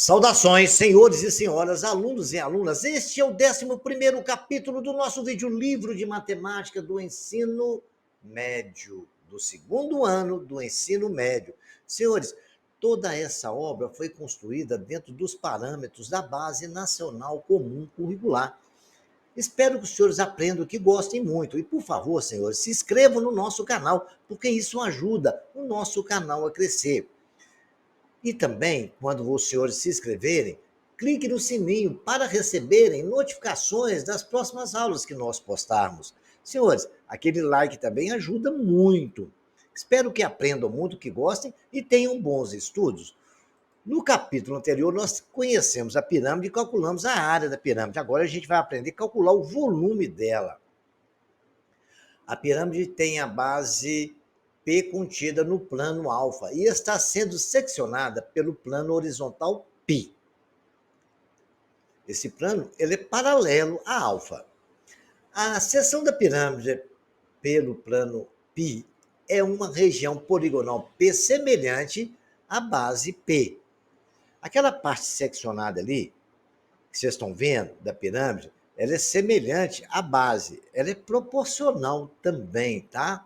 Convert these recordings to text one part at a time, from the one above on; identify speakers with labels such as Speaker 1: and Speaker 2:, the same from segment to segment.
Speaker 1: Saudações, senhores e senhoras, alunos e alunas. Este é o 11º capítulo do nosso videolivro de matemática do ensino médio, do segundo ano do ensino médio. Senhores, toda essa obra foi construída dentro dos parâmetros da Base Nacional Comum Curricular. Espero que os senhores aprendam, que gostem muito. E, por favor, senhores, se inscrevam no nosso canal, porque isso ajuda o nosso canal a crescer. E também, quando os senhores se inscreverem, clique no sininho para receberem notificações das próximas aulas que nós postarmos. Senhores, aquele like também ajuda muito. Espero que aprendam muito, que gostem e tenham bons estudos. No capítulo anterior, nós conhecemos a pirâmide e calculamos a área da pirâmide. Agora a gente vai aprender a calcular o volume dela. A pirâmide tem a base P contida no plano alfa e está sendo seccionada pelo plano horizontal π. Esse plano ele é paralelo a alfa. A seção da pirâmide pelo plano π é uma região poligonal P semelhante à base P. Aquela parte seccionada ali, que vocês estão vendo, da pirâmide, ela é semelhante à base. Ela é proporcional também, tá?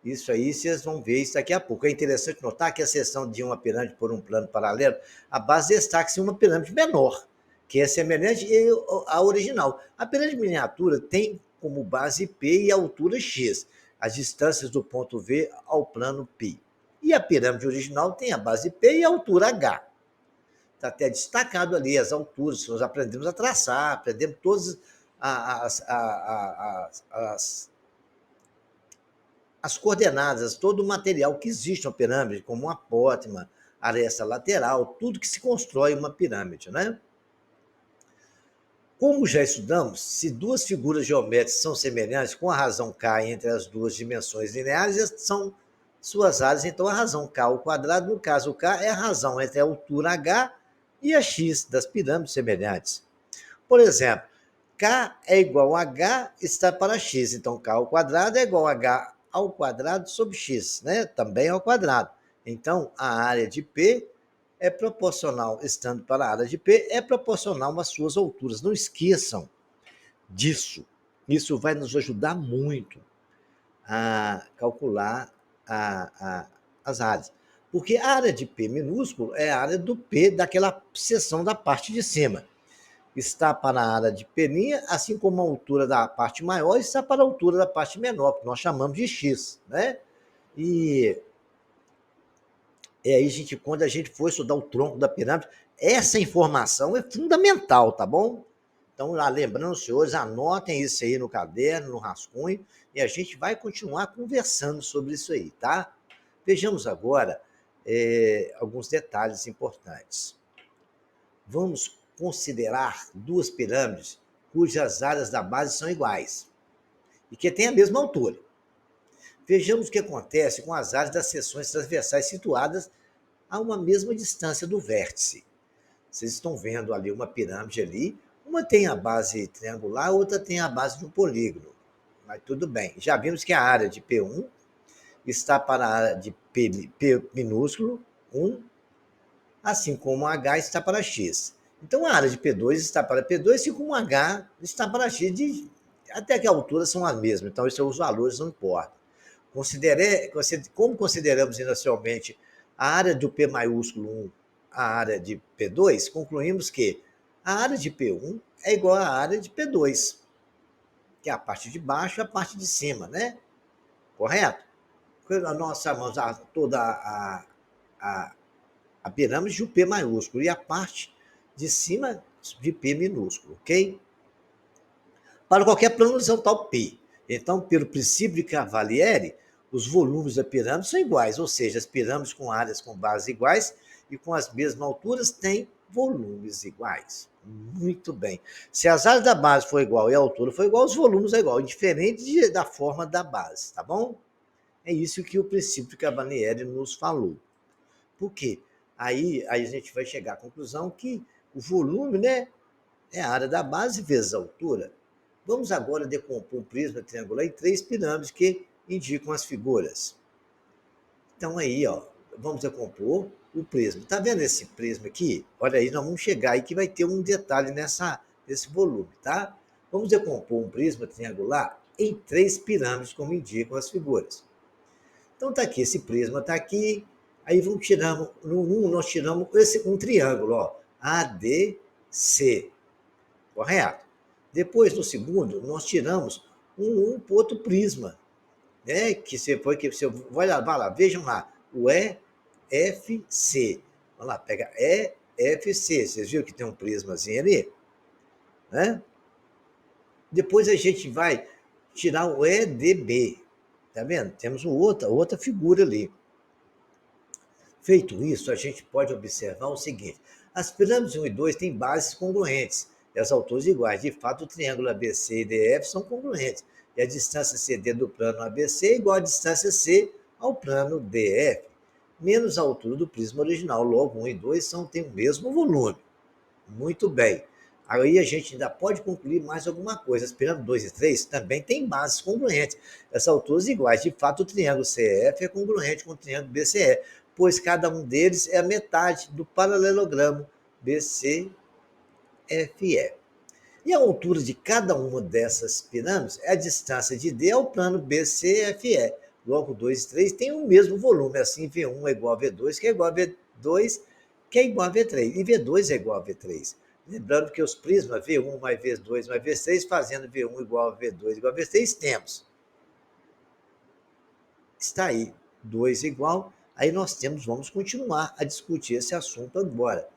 Speaker 1: Isso aí vocês vão ver isso daqui a pouco. É interessante notar que a seção de uma pirâmide por um plano paralelo, a base destaca-se uma pirâmide menor, que é semelhante à original. A pirâmide miniatura tem como base P e altura X, as distâncias do ponto V ao plano π. E a pirâmide original tem a base P e a altura H. Está até destacado ali as alturas, nós aprendemos a traçar, aprendemos todas as coordenadas, todo o material que existe na pirâmide, como uma apótema, aresta lateral, tudo que se constrói uma pirâmide, né? Como já estudamos, se duas figuras geométricas são semelhantes, com a razão k entre as duas dimensões lineares, são suas áreas, então a razão k ao quadrado, no caso o k é a razão entre a altura h e a x das pirâmides semelhantes. Por exemplo, k é igual a h está para x, então k ao quadrado é igual a h ao quadrado sobre x, né? Também ao quadrado. Então, a área de P é proporcional, estando para a área de P, é proporcional às suas alturas. Não esqueçam disso. Isso vai nos ajudar muito a calcular as áreas. Porque a área de P minúsculo é a área do P daquela seção da parte de cima. Está para a área de P', assim como a altura da parte maior está para a altura da parte menor, que nós chamamos de x, né? E aí, quando a gente for estudar o tronco da pirâmide, essa informação é fundamental, tá bom? Então, lá, lembrando, senhores, anotem isso aí no caderno, no rascunho, e a gente vai continuar conversando sobre isso aí, tá? Vejamos agora alguns detalhes importantes. Vamos considerar duas pirâmides cujas áreas da base são iguais e que têm a mesma altura. Vejamos o que acontece com as áreas das seções transversais situadas a uma mesma distância do vértice. Vocês estão vendo ali uma pirâmide ali, uma tem a base triangular, outra tem a base de um polígono. Mas tudo bem. Já vimos que a área de P1 está para a área de P minúsculo, 1, assim como H está para X. Então, a área de P2 está para P2, assim como H está para X, até que a altura são as mesmas. Então, os valores não importam. Como consideramos inicialmente a área do P maiúsculo 1, a área de P2, concluímos que a área de P1 é igual à área de P2, que é a parte de baixo e a parte de cima, né? Correto? Nós chamamos toda a pirâmide de P maiúsculo e a parte de cima de P minúsculo, ok? Para qualquer plano horizontal π. Então, pelo princípio de Cavalieri, os volumes da pirâmide são iguais, ou seja, as pirâmides com áreas com bases iguais e com as mesmas alturas têm volumes iguais. Muito bem. Se as áreas da base for igual e a altura for igual, os volumes é igual, indiferente da forma da base, tá bom? É isso que o princípio de Cavalieri nos falou. Por quê? Aí a gente vai chegar à conclusão que o volume, né, é a área da base vezes a altura. Vamos agora decompor um prisma triangular em 3 pirâmides que indicam as figuras. Então aí, ó, vamos decompor o prisma. Está vendo esse prisma aqui? Olha aí, nós vamos chegar aí que vai ter um detalhe nesse volume, tá? Vamos decompor um prisma triangular em 3 pirâmides, como indicam as figuras. Então está aqui, esse prisma está aqui, aí vamos tiramos, no 1 nós tiramos um triângulo, ó, ADC, correto? Depois, no segundo, nós tiramos um outro prisma, né? Vai lá, vejam lá, o EFC. Vamos lá, pega EFC, vocês viram que tem um prismazinho ali? Né? Depois a gente vai tirar o EDB, tá vendo? Temos outra figura ali. Feito isso, a gente pode observar o seguinte: as pirâmides 1 e 2 têm bases congruentes e as alturas iguais. De fato, o triângulo ABC e DF são congruentes, e a distância CD do plano ABC é igual à distância C ao plano DF, menos a altura do prisma original. Logo, 1 e 2 têm o mesmo volume. Muito bem. Aí a gente ainda pode concluir mais alguma coisa. As pirâmides 2 e 3 também têm bases congruentes. Essas alturas iguais. De fato, o triângulo CF é congruente com o triângulo BCE, pois cada um deles é a metade do paralelogramo BCFE. E a altura de cada uma dessas pirâmides é a distância de D ao plano BCFE. Logo, 2 e 3 têm o mesmo volume. Assim, V1 é igual a V2, que é igual a V2, que é igual a V3. E V2 é igual a V3. Lembrando que os prismas V1 mais V2 mais V3, fazendo V1 igual a V2 igual a V3, temos. Está aí, 2 igual. Aí vamos continuar a discutir esse assunto agora.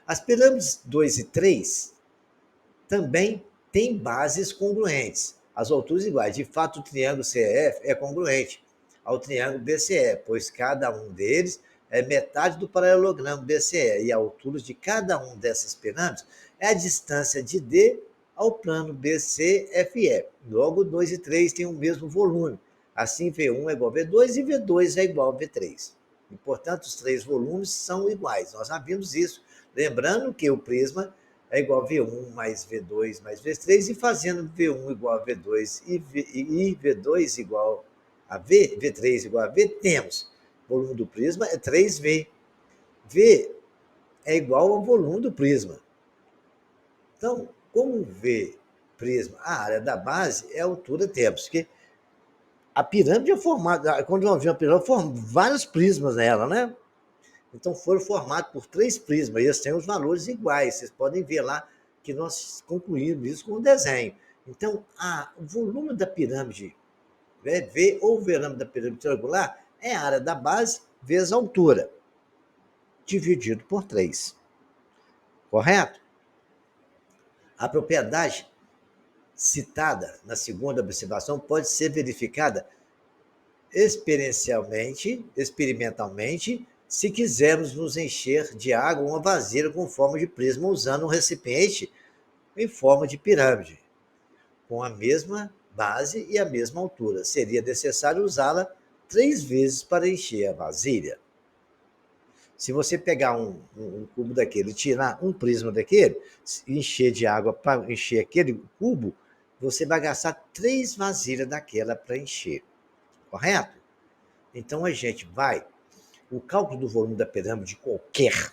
Speaker 1: As pirâmides 2 e 3 também têm bases congruentes. As alturas iguais. De fato, o triângulo CF é congruente ao triângulo BCE, pois cada um deles é metade do paralelogramo BCE, e a altura de cada um dessas pirâmides é a distância de D ao plano BCFE. Logo, 2 e 3 têm o mesmo volume. Assim, V1 é igual a V2 e V2 é igual a V3. E, portanto, os 3 volumes são iguais. Nós já vimos isso. Lembrando que o prisma é igual a V1 mais V2 mais V3, e fazendo V1 igual a V2 e V2 igual a V, V3 igual a V, temos o volume do prisma é 3V. V é igual ao volume do prisma. Então, como V prisma, a área da base é a altura, temos, porque a pirâmide é formada, quando nós vimos a pirâmide, vários prismas nela, né? Então foram formados por 3 prismas, e eles têm os valores iguais. Vocês podem ver lá que nós concluímos isso com o desenho. Então, o volume da pirâmide, né, V ou volume da pirâmide triangular, é a área da base vezes a altura, dividido por 3. Correto? A propriedade citada na segunda observação pode ser verificada experimentalmente, se quisermos nos encher de água uma vasilha com forma de prisma usando um recipiente em forma de pirâmide, com a mesma base e a mesma altura. Seria necessário usá-la 3 vezes para encher a vasilha. Se você pegar um cubo daquele e tirar um prisma daquele, encher de água para encher aquele cubo, você vai gastar 3 vasilhas daquela para encher. Correto? Então a gente vai. O cálculo do volume da pirâmide qualquer,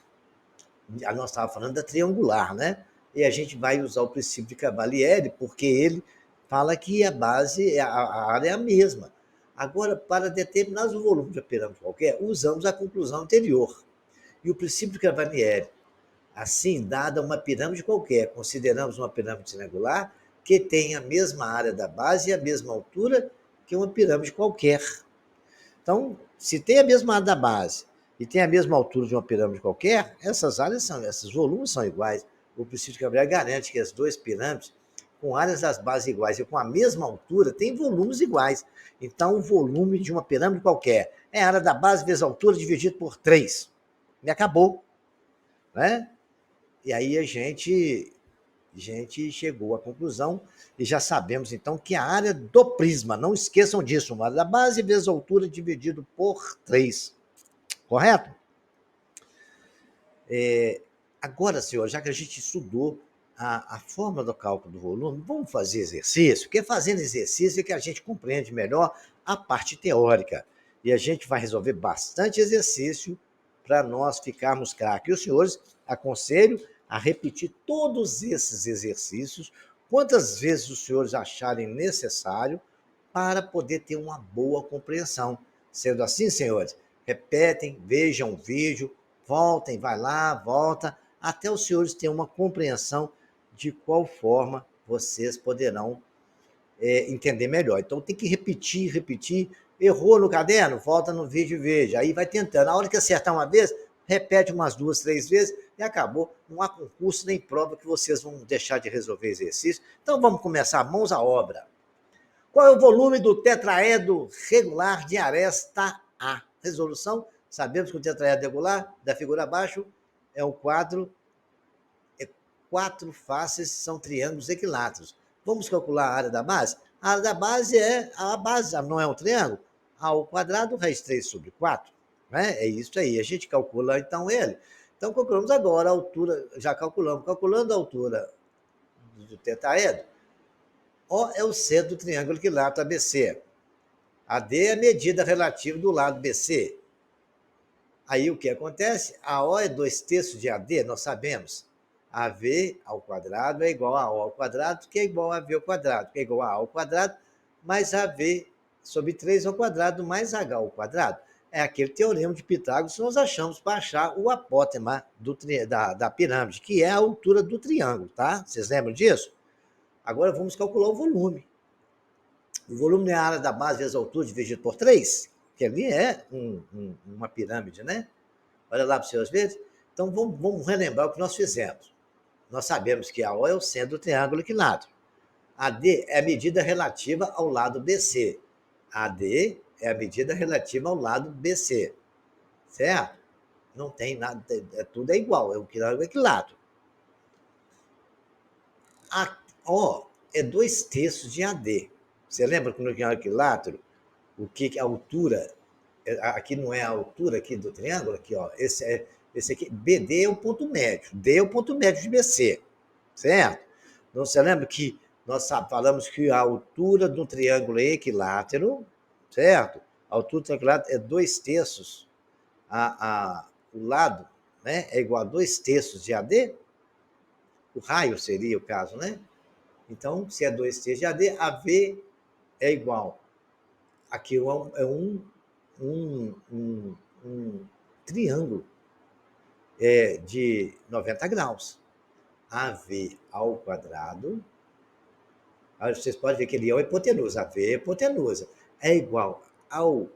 Speaker 1: nós estávamos falando da triangular, né? E a gente vai usar o princípio de Cavalieri, porque ele fala que a base, a área é a mesma. Agora, para determinar o volume da pirâmide qualquer, usamos a conclusão anterior. E o princípio de Cavalieri, assim, dada uma pirâmide qualquer, consideramos uma pirâmide triangular que tem a mesma área da base e a mesma altura que uma pirâmide qualquer. Então, se tem a mesma área da base e tem a mesma altura de uma pirâmide qualquer, esses volumes são iguais. O princípio de Cavalieri garante que as 2 pirâmides, com áreas das bases iguais e com a mesma altura, têm volumes iguais. Então, o volume de uma pirâmide qualquer é a área da base vezes a altura dividido por 3. E acabou. Né? E aí a gente chegou à conclusão e já sabemos, então, que a área do prisma, não esqueçam disso, uma área da base vezes a altura dividido por 3. Correto? Agora, senhor, já que a gente estudou a forma do cálculo do volume, vamos fazer exercício, porque fazendo exercício é que a gente compreende melhor a parte teórica. E a gente vai resolver bastante exercício para nós ficarmos craques. E os senhores, aconselho a repetir todos esses exercícios quantas vezes os senhores acharem necessário para poder ter uma boa compreensão. Sendo assim, senhores, repetem, vejam o vídeo, voltem, vai lá, volta, até os senhores terem uma compreensão de qual forma vocês poderão entender melhor. Então tem que repetir, repetir. Errou no caderno? Volta no vídeo e veja. Aí vai tentando. Na hora que acertar uma vez, repete umas 2, 3 vezes e acabou. Não há concurso nem prova que vocês vão deixar de resolver exercício. Então vamos começar, mãos à obra. Qual é o volume do tetraedro regular de aresta A? Resolução, sabemos que o tetraedro regular, da figura abaixo, é um quadro, quatro faces, são triângulos equiláteros. Vamos calcular a área da base? A área da base não é um triângulo? A ao quadrado, raiz 3 sobre 4. Né? É isso aí, a gente calcula então ele. Então calculamos agora a altura, já calculamos, calculando a altura do tetraedro, O é o centro do triângulo equilátero ABC. AD é a medida relativa do lado BC. Aí o que acontece? A O é 2/3 de AD, nós sabemos. AV ao quadrado é igual a O ao quadrado, que é igual a AV ao quadrado, que é igual a A ao quadrado, mais AV sobre 3 ao quadrado, mais H ao quadrado. É aquele teorema de Pitágoras que nós achamos para achar o apótema da pirâmide, que é a altura do triângulo, tá? Vocês lembram disso? Agora vamos calcular o volume. O volume é a área da base vezes a altura dividido por 3, que ali é uma pirâmide, né? Olha lá para vocês verem. Então vamos relembrar o que nós fizemos. Nós sabemos que a O é o centro do triângulo equilátero. A D é a medida relativa ao lado BC. A D é a medida relativa ao lado BC. Certo? Não tem nada, tudo é igual, é o triângulo equilátero. A O é 2/3 de AD. Você lembra que no triângulo equilátero, o que a altura, aqui não é a altura aqui do triângulo, aqui, ó, esse aqui, BD é o ponto médio, D é o ponto médio de BC, certo? Então, você lembra que nós falamos que a altura do triângulo é equilátero, certo? A altura do triângulo equilátero é 2/3, o lado, né, é igual a 2/3 de AD, o raio seria o caso, né? Então, se é 2/3 de AD, AV é igual. Aqui é um triângulo de 90 graus. AV ao quadrado. Aí vocês podem ver que ele é uma hipotenusa. AV é hipotenusa. É igual ao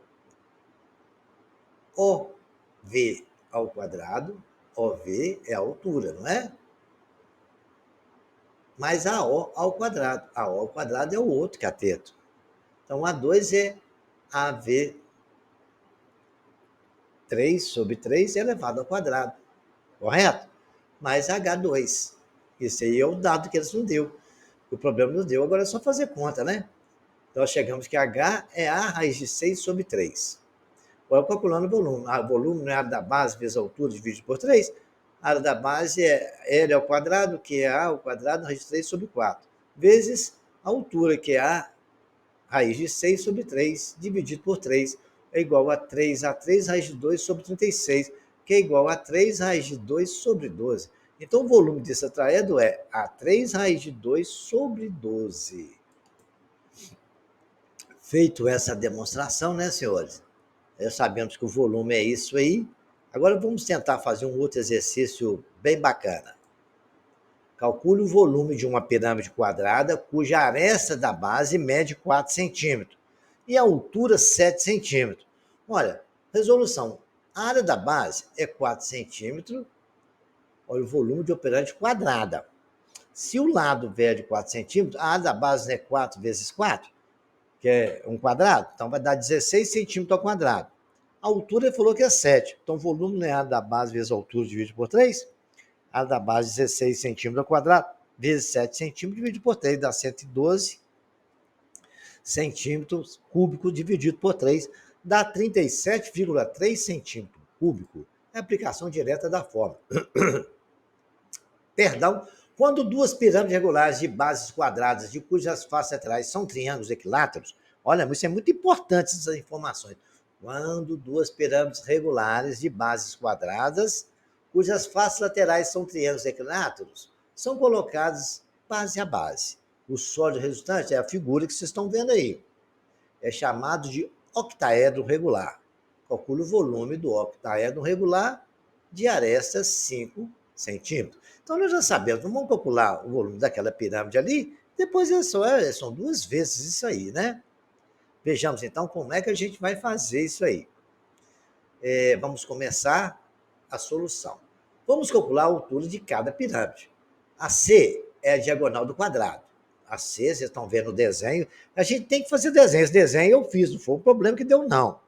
Speaker 1: OV ao quadrado. OV é a altura, não é? Mais a O ao quadrado. A O ao quadrado é o outro cateto. Então, A2 é AV 3 sobre 3 elevado ao quadrado. Correto? Mais H2. Esse aí é o dado que eles não deu. O problema não deu, agora é só fazer conta, né? Então, chegamos que H é A raiz de 6 sobre 3. Agora, calculando o volume. O volume não é a área da base vezes a altura dividido por 3. A área da base é L ao quadrado, que é A ao quadrado raiz de 3 sobre 4. Vezes a altura, que é A raiz de 6 sobre 3, dividido por 3, é igual a 3A3 raiz de 2 sobre 36, que é igual a 3 raiz de 2 sobre 12. Então, o volume desse tetraedro é A3 raiz de 2 sobre 12. Feito essa demonstração, né, senhores? Já sabemos que o volume é isso aí. Agora vamos tentar fazer um outro exercício bem bacana. Calcule o volume de uma pirâmide quadrada cuja aresta da base mede 4 centímetros e a altura 7 centímetros. Olha, resolução. A área da base é 4 centímetros. Olha o volume de uma pirâmide quadrada. Se o lado vier de 4 centímetros, a área da base é 4 vezes 4, que é um quadrado, então vai dar 16 centímetros ao quadrado. A altura ele falou que é 7, então o volume é a área da base vezes a altura dividido por 3. A área da base 16 centímetros ao quadrado, vezes 7 centímetros, dividido por 3, dá 112 centímetros cúbicos, dividido por 3, dá 37,3 centímetros cúbicos. É a aplicação direta da fórmula. Perdão, quando duas pirâmides regulares de bases quadradas, de cujas faces laterais são triângulos equiláteros, olha, isso é muito importante, essas informações. Quando duas pirâmides regulares de bases quadradas, cujas faces laterais são triângulos equiláteros, são colocados base a base. O sólido resultante é a figura que vocês estão vendo aí. É chamado de octaedro regular. Calcule o volume do octaedro regular de arestas 5 centímetros. Então, nós já sabemos, vamos calcular o volume daquela pirâmide ali, depois são 2 vezes isso aí, né? Vejamos, então, como é que a gente vai fazer isso aí. Vamos começar a solução. Vamos calcular a altura de cada pirâmide. A C é a diagonal do quadrado. A C, vocês estão vendo o desenho. A gente tem que fazer desenho. Esse desenho eu fiz, não foi um problema que deu, não.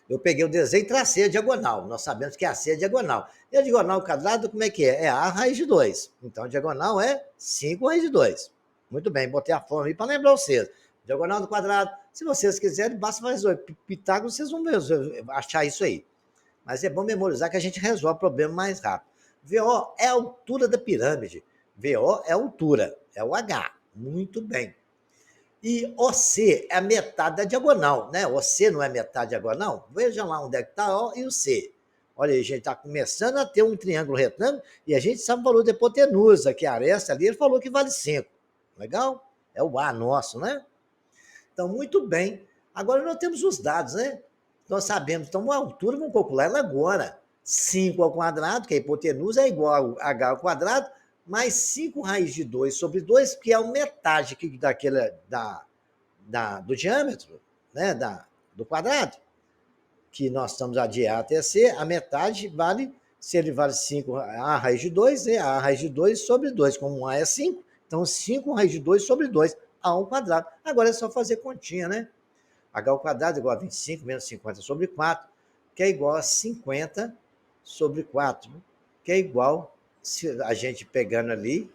Speaker 1: Eu peguei o desenho e tracei a diagonal. Nós sabemos que a C é a diagonal. E a diagonal ao quadrado, como é que é? É A raiz de 2. Então, a diagonal é 5 raiz de 2. Muito bem, botei a forma aí para lembrar vocês. Diagonal do quadrado. Se vocês quiserem, basta fazer Pitágoras, vocês vão achar isso aí. Mas é bom memorizar que a gente resolve o problema mais rápido. VO é a altura da pirâmide. VO é a altura, é o H. Muito bem. E OC é a metade da diagonal, né? OC não é metade diagonal? Veja lá onde é que está O e o C. Olha aí, a gente está começando a ter um triângulo retângulo e a gente sabe o valor da hipotenusa, que a aresta ali, ele falou que vale 5. Legal? É o A nosso, né? Então, muito bem. Agora nós temos os dados, né? Nós sabemos, então, a altura, vamos calcular ela agora. 5 ao quadrado, que a hipotenusa é igual a h ao quadrado, mais 5 raiz de 2 sobre 2, que é a metade do diâmetro, né? Do quadrado, que nós estamos a de A até C, a metade vale, se ele vale 5, A raiz de 2, é A raiz de 2 sobre 2, como A é 5, então 5 raiz de 2 sobre 2, A ao quadrado. Agora é só fazer continha, né? H ao quadrado é igual a 25 menos 50 sobre 4, que é igual a 50 sobre 4, que é igual, se a gente pegando ali,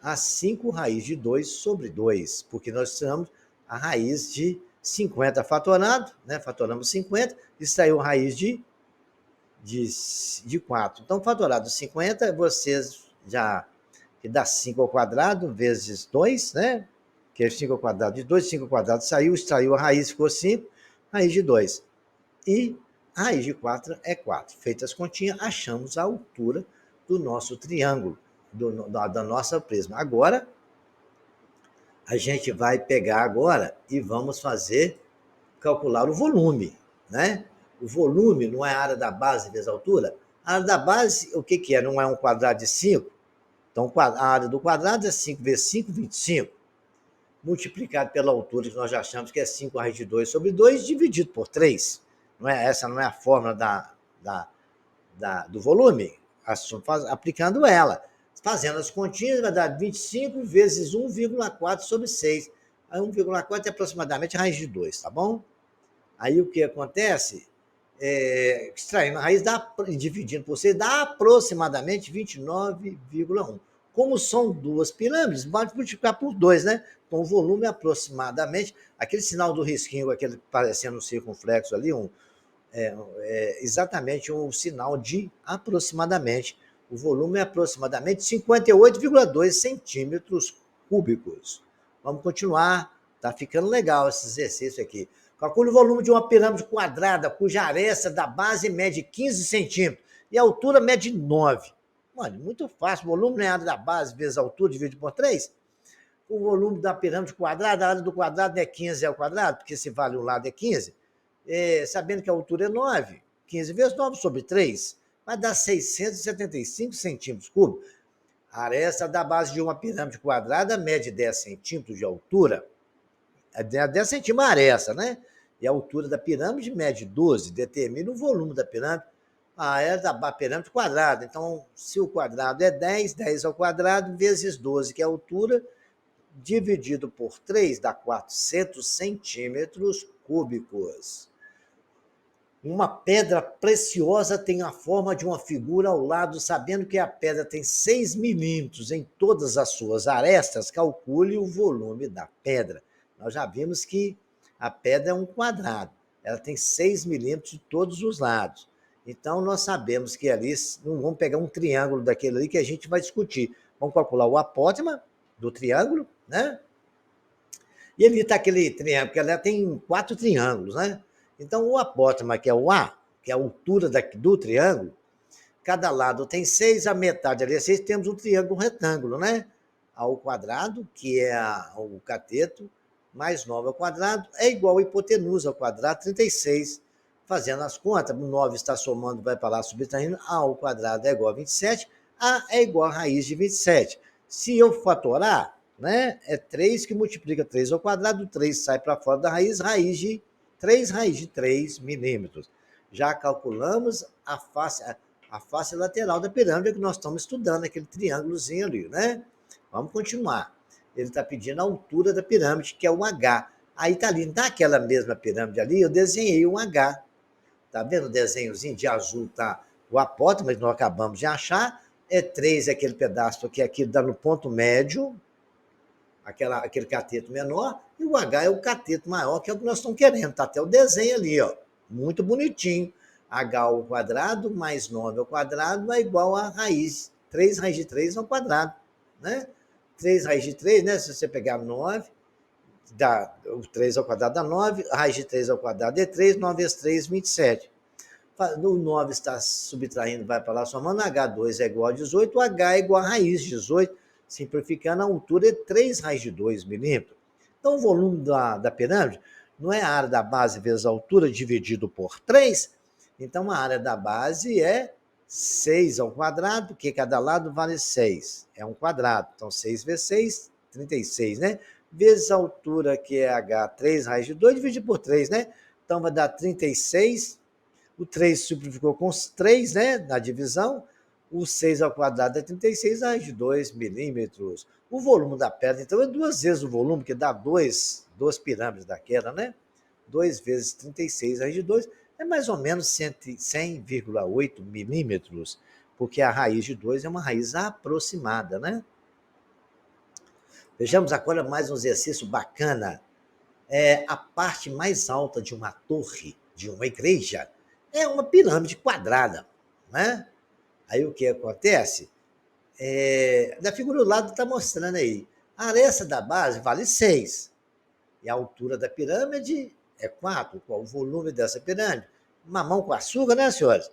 Speaker 1: a 5 raiz de 2 sobre 2, porque nós tiramos a raiz de 50 fatorado, né? Fatoramos 50 e saiu a raiz de 4. Então, fatorado 50, vocês já, que dá 5 ao quadrado vezes 2, né? Que é 5 ao quadrado de 2, 5 ao quadrado saiu, extraiu a raiz, ficou 5, raiz de 2. E a raiz de 4 é 4. Feitas as continhas, achamos a altura do nosso triângulo, da nossa prisma. Agora, a gente vai pegar agora e vamos calcular o volume, né? O volume não é a área da base vezes a altura. A área da base, o que é? Não é um quadrado de 5? Então, a área do quadrado é 5 vezes 5, 25. Multiplicado pela altura, que nós já achamos que é 5 raiz de 2 sobre 2, dividido por 3. Essa não é a fórmula do volume? Aplicando ela. Fazendo as continhas, vai dar 25 vezes 1,4 sobre 6. Aí 1,4 é aproximadamente a raiz de 2, tá bom? Aí o que acontece? Extraindo a raiz, dividindo por 6, dá aproximadamente 29,1. Como são duas pirâmides, pode multiplicar por 2, né? Então, o volume é aproximadamente, aquele sinal do risquinho, aquele parecendo um circunflexo ali, exatamente um sinal de aproximadamente. O volume é aproximadamente 58,2 centímetros cúbicos. Vamos continuar, tá ficando legal esse exercício aqui. Calcule o volume de uma pirâmide quadrada, cuja aresta da base mede 15 centímetros e a altura mede 9. Mano, muito fácil. O volume não é a área da base vezes a altura dividido por 3. O volume da pirâmide quadrada, a área do quadrado não é 15 ao quadrado, porque se vale um lado é 15. Sabendo que a altura é 9, 15 vezes 9 sobre 3, vai dar 675 centímetros cúbicos. A aresta da base de uma pirâmide quadrada mede 10 centímetros de altura. 10 centímetros a aresta, né? E a altura da pirâmide mede 12, determina o volume da pirâmide. A aresta da pirâmide quadrada. Então, se o quadrado é 10, 10 ao quadrado vezes 12, que é a altura, dividido por 3, dá 400 centímetros cúbicos. Uma pedra preciosa tem a forma de uma figura ao lado, sabendo que a pedra tem 6 milímetros em todas as suas arestas, calcule o volume da pedra. Nós já vimos que a pedra é um quadrado, ela tem 6 milímetros de todos os lados. Então, nós sabemos que ali, não vamos pegar um triângulo daquele ali que a gente vai discutir. Vamos calcular o apótema do triângulo, né? E ali está aquele triângulo, porque ela tem 4 triângulos, né? Então, o apótema, que é o A, que é a altura do triângulo, cada lado tem 6, a metade ali é 6, temos um triângulo retângulo, né? A ao quadrado, que é o cateto, mais 9 ao quadrado, é igual a hipotenusa ao quadrado, 36. Fazendo as contas, o 9 está somando, vai para lá, subtraindo, a ao quadrado é igual a 27, a é igual a raiz de 27. Se eu fatorar, né, é 3 que multiplica 3 ao quadrado, 3 sai para fora da raiz, raiz de 3 milímetros. Já calculamos a face lateral da pirâmide que nós estamos estudando, aquele triângulozinho ali, né? Vamos continuar. Ele está pedindo a altura da pirâmide, que é um H. Aí está ali, naquela mesma pirâmide ali, eu desenhei um H. Tá vendo o desenhozinho de azul? Tá o apótema, que nós acabamos de achar. É 3, é aquele pedaço que aqui dá no ponto médio, aquele cateto menor, e o H é o cateto maior, que é o que nós estamos querendo. Está até o desenho ali, ó, muito bonitinho. H ao quadrado mais 9 ao quadrado é igual a raiz. 3 raiz de 3 ao quadrado. Né? 3 raiz de 3, né? Se você pegar 9, dá, o 3 ao quadrado dá 9, a raiz de 3 ao quadrado é 3, 9 vezes 3, 27. O 9 está subtraindo, vai para lá somando, H2 é igual a 18, o H é igual a raiz de 18, simplificando, a altura é 3 raiz de 2 milímetros. Então, o volume da pirâmide não é a área da base vezes a altura dividido por 3, então a área da base é 6 ao quadrado, porque cada lado vale 6, é um quadrado, então 6 vezes 6, 36, né? Vezes a altura, que é H, 3 raiz de 2, dividido por 3, né? Então vai dar 36. O 3 simplificou com os 3, né, na divisão. O 6 ao quadrado é 36, raiz de 2 milímetros. O volume da pedra, então, é 2 vezes o volume, que dá 2 pirâmides daquela, né? 2 vezes 36, raiz de 2, é mais ou menos 100,8 milímetros, porque a raiz de 2 é uma raiz aproximada, né? Vejamos agora mais um exercício bacana. A parte mais alta de uma torre, de uma igreja, é uma pirâmide quadrada, né? Aí o que acontece? Na figura do lado está mostrando aí. A aresta da base vale 6. E a altura da pirâmide é 4. Qual o volume dessa pirâmide? Mamão com açúcar, né, senhores?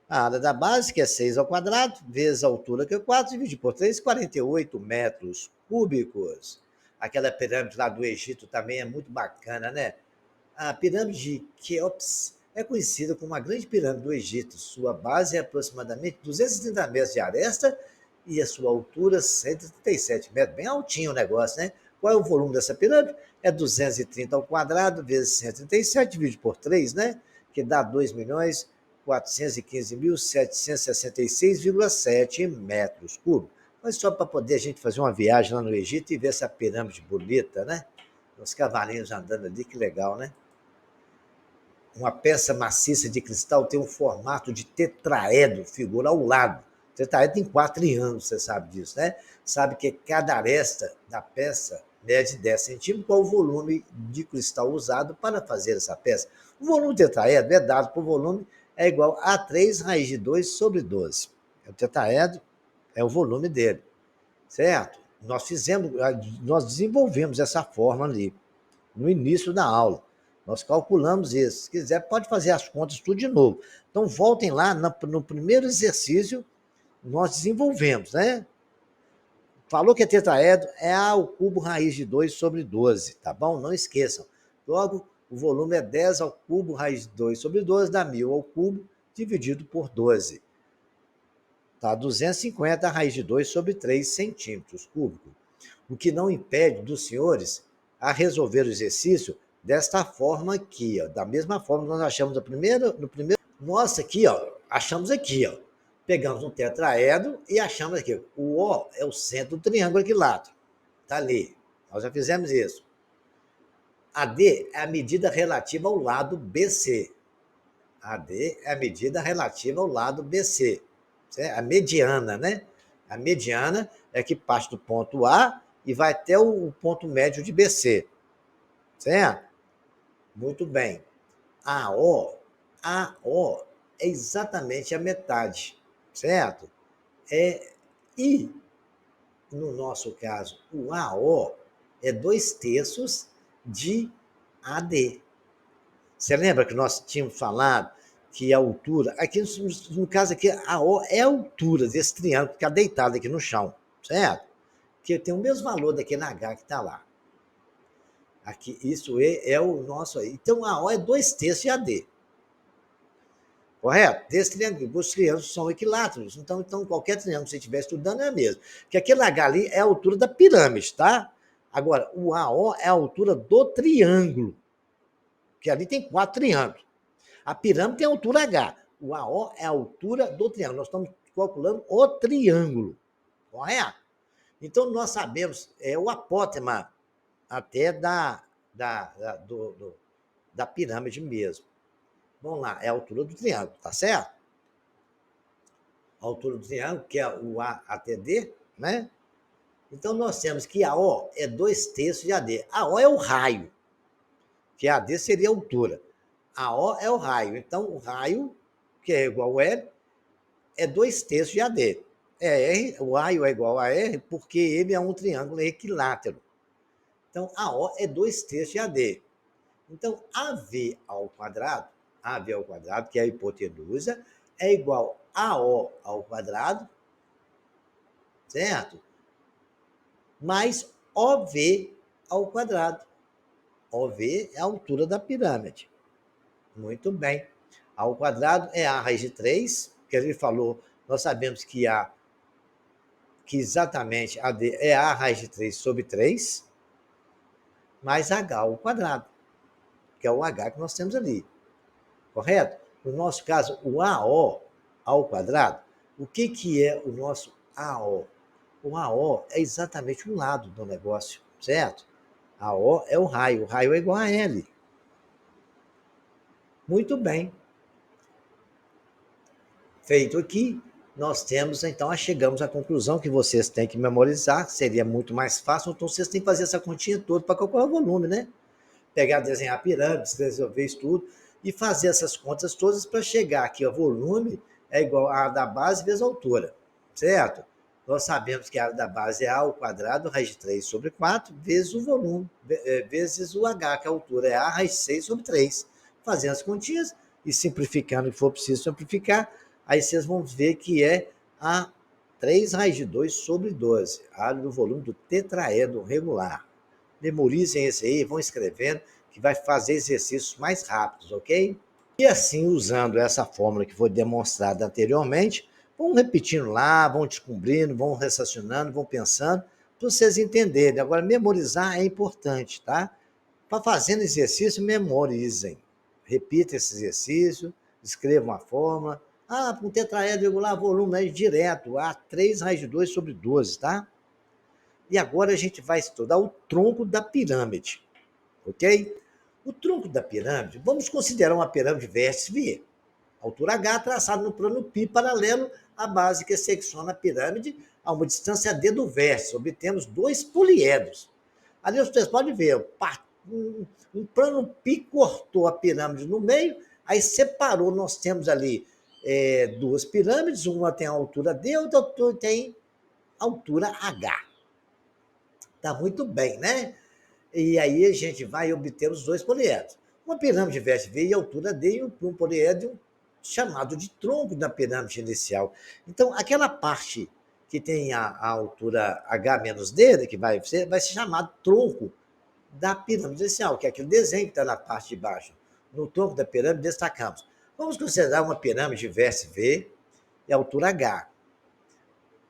Speaker 1: A área da base, que é 6 ao quadrado, vezes a altura, que é 4, dividido por 3, 48 metros cúbicos. Aquela pirâmide lá do Egito também é muito bacana, né? A pirâmide de Quéops é conhecida como a Grande Pirâmide do Egito. Sua base é aproximadamente 230 metros de aresta e a sua altura 137 metros. Bem altinho o negócio, né? Qual é o volume dessa pirâmide? É 230 ao quadrado vezes 137 dividido por 3, né? Que dá 2.415.766,7 metros cúbicos. Mas só para poder a gente fazer uma viagem lá no Egito e ver essa pirâmide bonita, né? Os cavalinhos andando ali, que legal, né? Uma peça maciça de cristal tem um formato de tetraedro, figura ao lado. O tetraedro tem 4 triângulos, você sabe disso, né? Sabe que cada aresta da peça mede 10 centímetros. Qual o volume de cristal usado para fazer essa peça? O volume do tetraedro é dado por volume é igual a 3 raiz de 2 sobre 12. O tetraedro é o volume dele, certo? Nós desenvolvemos essa forma ali no início da aula. Nós calculamos isso. Se quiser, pode fazer as contas tudo de novo. Então, voltem lá no primeiro exercício, nós desenvolvemos, né? Falou que é tetraedro, é A ao cubo raiz de 2 sobre 12, tá bom? Não esqueçam. Logo, o volume é 10 ao cubo raiz de 2 sobre 12, dá 1.000 ao cubo, dividido por 12. Tá? 250 raiz de 2 sobre 3 centímetros cúbicos. O que não impede dos senhores a resolver o exercício desta forma aqui, ó. Da mesma forma que nós achamos no primeiro. Nossa, aqui, ó, achamos aqui, ó. Pegamos um tetraedro e achamos aqui. O O é o centro do triângulo equilátero. Está ali. Nós já fizemos isso. A D é a medida relativa ao lado BC. A D é a medida relativa ao lado BC. A mediana, né? A mediana é que parte do ponto A e vai até o ponto médio de BC. Certo? Muito bem. AO é exatamente a metade, certo? E, no nosso caso, o AO é 2 terços de AD. Você lembra que nós tínhamos falado que a altura, aqui no caso aqui, a O é a altura desse triângulo que está deitado aqui no chão, certo? Que tem o mesmo valor daquele H que está lá. Aqui, isso é o nosso aí. Então, a O é 2/3 de AD. Correto? Desse triângulo, os triângulos são equiláteros. Então, qualquer triângulo que você estiver estudando é a mesma. Porque aquele H ali é a altura da pirâmide, tá? Agora, o AO é a altura do triângulo. Que ali tem 4 triângulos. A pirâmide tem a altura H. O AO é a altura do triângulo. Nós estamos calculando o triângulo. Correto? Então, nós sabemos, o apótema até da pirâmide mesmo. Vamos lá, é a altura do triângulo, tá certo? A altura do triângulo, que é o A até D, né? Então, nós temos que a O é 2/3 de AD. A O é o raio, que a AD seria a altura. A O é o raio. Então, o raio, que é igual a L, é 2/3 de AD. R, o raio é igual a R porque ele é um triângulo equilátero. Então, a O é 2/3 de AD. Então, AV ao quadrado, que é a hipotenusa, é igual a O ao quadrado, certo? Mais OV ao quadrado. OV é a altura da pirâmide. Muito bem. A ao quadrado é A raiz de 3, que ele falou, nós sabemos que exatamente AD é A raiz de 3 sobre 3, mais H ao quadrado, que é o H que nós temos ali. Correto? No nosso caso, o AO ao quadrado, o que é o nosso AO? O AO é exatamente um lado do negócio, certo? AO é o raio é igual a L. Muito bem. Feito aqui, nós temos, então, chegamos à conclusão que vocês têm que memorizar, seria muito mais fácil, então vocês têm que fazer essa continha toda para calcular o volume, né? Pegar, desenhar pirâmides, resolver isso tudo, e fazer essas contas todas para chegar aqui, o volume é igual a área da base vezes a altura, certo? Nós sabemos que a área da base é A ao quadrado, raiz de 3 sobre 4, vezes o volume, vezes o H, que a altura é A raiz de 6 sobre 3. Fazendo as continhas e simplificando o que for preciso simplificar, aí vocês vão ver que é a 3 raiz de 2 sobre 12, a área do volume do tetraedro regular. Memorizem esse aí, vão escrevendo, que vai fazer exercícios mais rápidos, ok? E assim, usando essa fórmula que foi demonstrada anteriormente, vão repetindo lá, vão descobrindo, vão raciocinando, vão pensando, para vocês entenderem. Agora, memorizar é importante, tá? Para fazendo exercício, memorizem. Repita esse exercício, escrevam a fórmula. Para um tetraedro regular, volume é direto, A 3 raiz de 2 sobre 12, tá? E agora a gente vai estudar o tronco da pirâmide, ok? O tronco da pirâmide, vamos considerar uma pirâmide vértice V, altura H traçada no plano π paralelo à base que secciona a pirâmide a uma distância D do vértice. Obtemos 2 poliedros. Ali vocês podem ver, um plano π cortou a pirâmide no meio, aí separou, nós temos ali 2 pirâmides, uma tem a altura D, outra tem a altura H. Tá muito bem, né? E aí a gente vai obter os 2 poliedros. Uma pirâmide vértice V e altura D e um poliedro chamado de tronco da pirâmide inicial. Então, aquela parte que tem a altura H menos D, que vai ser chamado tronco da pirâmide inicial, que é aquele desenho que está na parte de baixo. No tronco da pirâmide, destacamos. Vamos considerar uma pirâmide vértice V e altura H.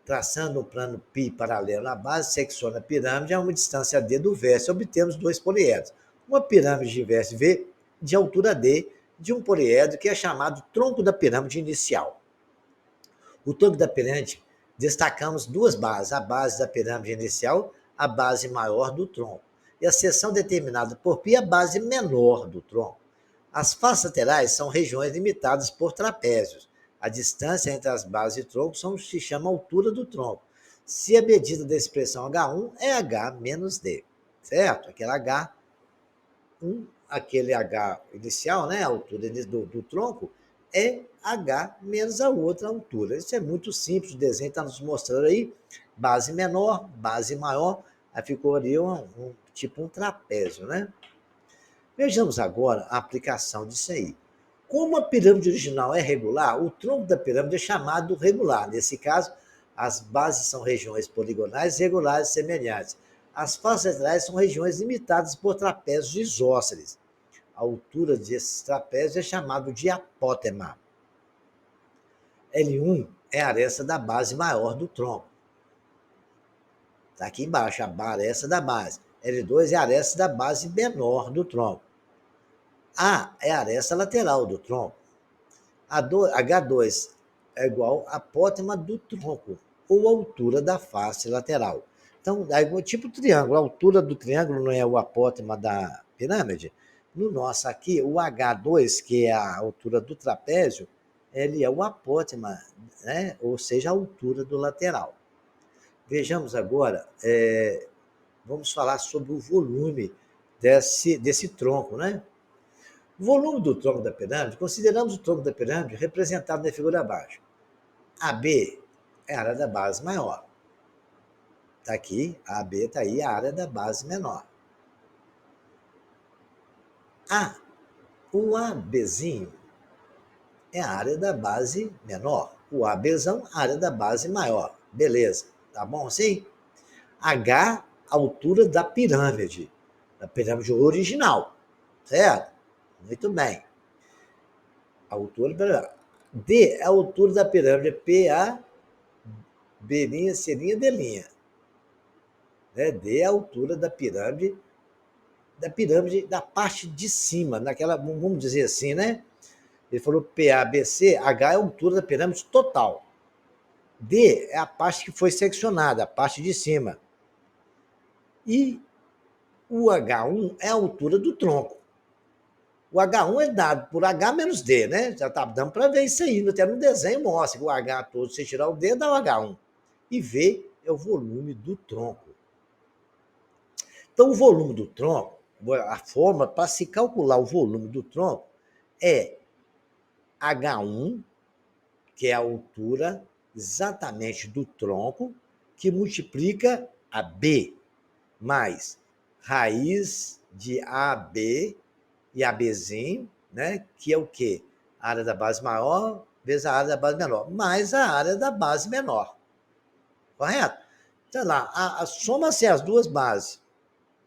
Speaker 1: Traçando um plano π paralelo à base, secciona a pirâmide a uma distância D do vértice, obtemos 2 poliedros. Uma pirâmide de vértice V de altura D de um poliedro que é chamado tronco da pirâmide inicial. O tronco da pirâmide, destacamos 2 bases, a base da pirâmide inicial, a base maior do tronco, e a seção determinada por π, a base menor do tronco. As faces laterais são regiões limitadas por trapézios. A distância entre as bases e troncos se chama altura do tronco. Se a medida da expressão H1 é H menos D, certo? Aquele H inicial, né, a altura do tronco, é H menos a outra altura. Isso é muito simples, o desenho está nos mostrando aí, base menor, base maior, aí ficou ali tipo um trapézio, né? Vejamos agora a aplicação disso aí. Como a pirâmide original é regular, o tronco da pirâmide é chamado regular. Nesse caso, as bases são regiões poligonais regulares semelhantes. As faces laterais são regiões limitadas por trapézios isósceles. A altura desses trapézios é chamado de apótema. L1 é a aresta da base maior do tronco. Está aqui embaixo, a aresta da base. L2 é a aresta da base menor do tronco. A é a aresta lateral do tronco. H2 é igual à apótema do tronco, ou altura da face lateral. Então, é tipo triângulo. A altura do triângulo não é o apótema da pirâmide? No nosso aqui, o H2, que é a altura do trapézio, ele é o apótema, né? Ou seja, a altura do lateral. Vejamos agora, vamos falar sobre o volume desse tronco, né? O volume do tronco da pirâmide, consideramos o tronco da pirâmide representado na figura abaixo. AB é a área da base maior. Está aqui, a AB está aí, a área da base menor. O ABzinho é a área da base menor. O ABzão, a área da base maior. Beleza, tá bom assim? H, altura da pirâmide original, certo? Muito bem. A altura, D é a altura da pirâmide, PA, B', C', D'. Né? D é a altura da pirâmide da parte de cima, naquela, vamos dizer assim, né? Ele falou PABC, H é a altura da pirâmide total. D é a parte que foi seccionada, a parte de cima. E o H1 é a altura do tronco. O H1 é dado por H menos D, né? Já está dando para ver isso aí, até no desenho mostra que o H todo, se tirar o D, dá o H1. E V é o volume do tronco. Então, o volume do tronco, a forma para se calcular o volume do tronco é H1, que é a altura exatamente do tronco, que multiplica a B, mais raiz de AB e ABzinho, né, que é o quê? A área da base maior vezes a área da base menor, mais a área da base menor. Correto? Então, lá, soma-se as duas bases,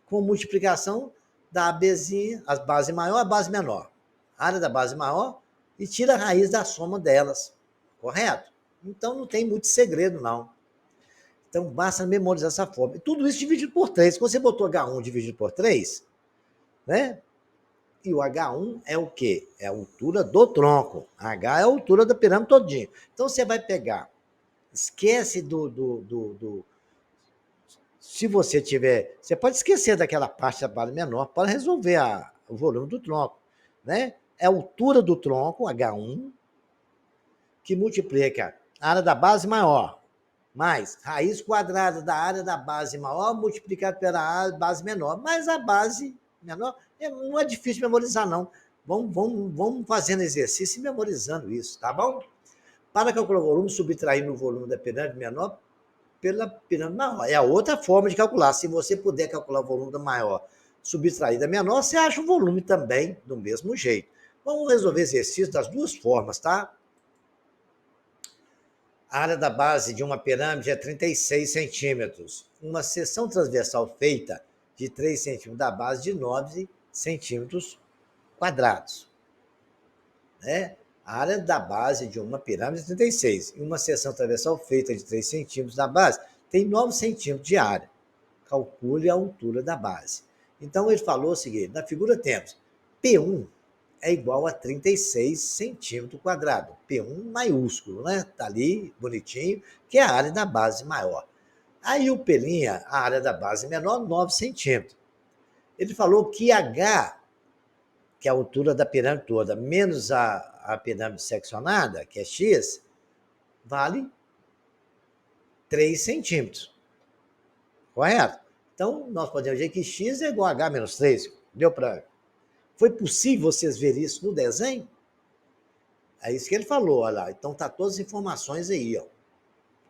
Speaker 1: com multiplicação da ABzinha, a base maior, a base menor. A área da base maior e tira a raiz da soma delas. Correto? Então não tem muito segredo, não. Então basta memorizar essa forma. E tudo isso dividido por 3. Quando você botou H1 dividido por 3, né? E o H1 é o quê? É a altura do tronco. H é a altura da pirâmide todinha. Então você vai pegar, esquece se você tiver, você pode esquecer daquela parte da base menor para resolver o volume do tronco, né? É a altura do tronco, H1, que multiplica a área da base maior, mais raiz quadrada da área da base maior multiplicado pela base menor, mais a base menor. Não é difícil memorizar, não. Vamos fazendo exercício e memorizando isso, tá bom? Para calcular o volume, subtraindo o volume da pirâmide menor pela pirâmide maior. É a outra forma de calcular. Se você puder calcular o volume da maior, subtrair da menor, você acha o volume também do mesmo jeito. Vamos resolver exercício das duas formas, tá? A área da base de uma pirâmide é 36 centímetros. Uma seção transversal feita de 3 centímetros da base de 9 centímetros quadrados. Né? A área da base de uma pirâmide é 36. E uma seção transversal feita de 3 centímetros da base tem 9 centímetros de área. Calcule a altura da base. Então, ele falou o seguinte, na figura temos P1 é igual a 36 centímetros quadrados. P1 maiúsculo, né? Tá ali, bonitinho, que é a área da base maior. Aí o P', a área da base menor, 9 centímetros. Ele falou que H, que é a altura da pirâmide toda, menos a pirâmide seccionada, que é X, vale 3 centímetros. Correto? Então, nós podemos dizer que X é igual a H menos 3. Deu para... Foi possível vocês verem isso no desenho? É isso que ele falou, olha lá. Então, tá todas as informações aí, ó.